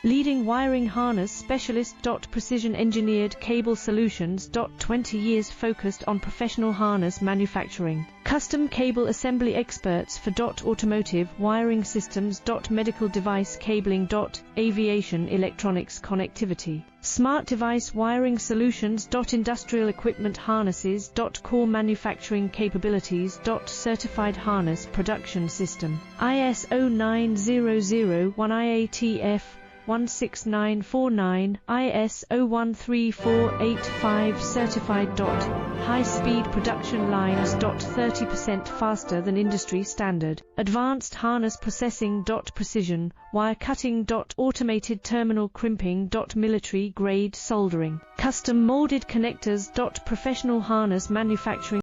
Leading wiring harness specialist. Precision engineered cable solutions. 20 years focused on professional harness manufacturing. Custom cable assembly experts for automotive wiring systems. Medical device cabling. Aviation electronics connectivity. Smart device wiring solutions. Industrial equipment harnesses. Core manufacturing capabilities. Certified harness production system. ISO 9001 IATF 16949, ISO 13485 certified. High-speed production lines. 30% faster than industry standard. Advanced harness processing. Precision wire cutting. Automated terminal crimping. Military grade soldering. Custom molded connectors. Professional harness manufacturing.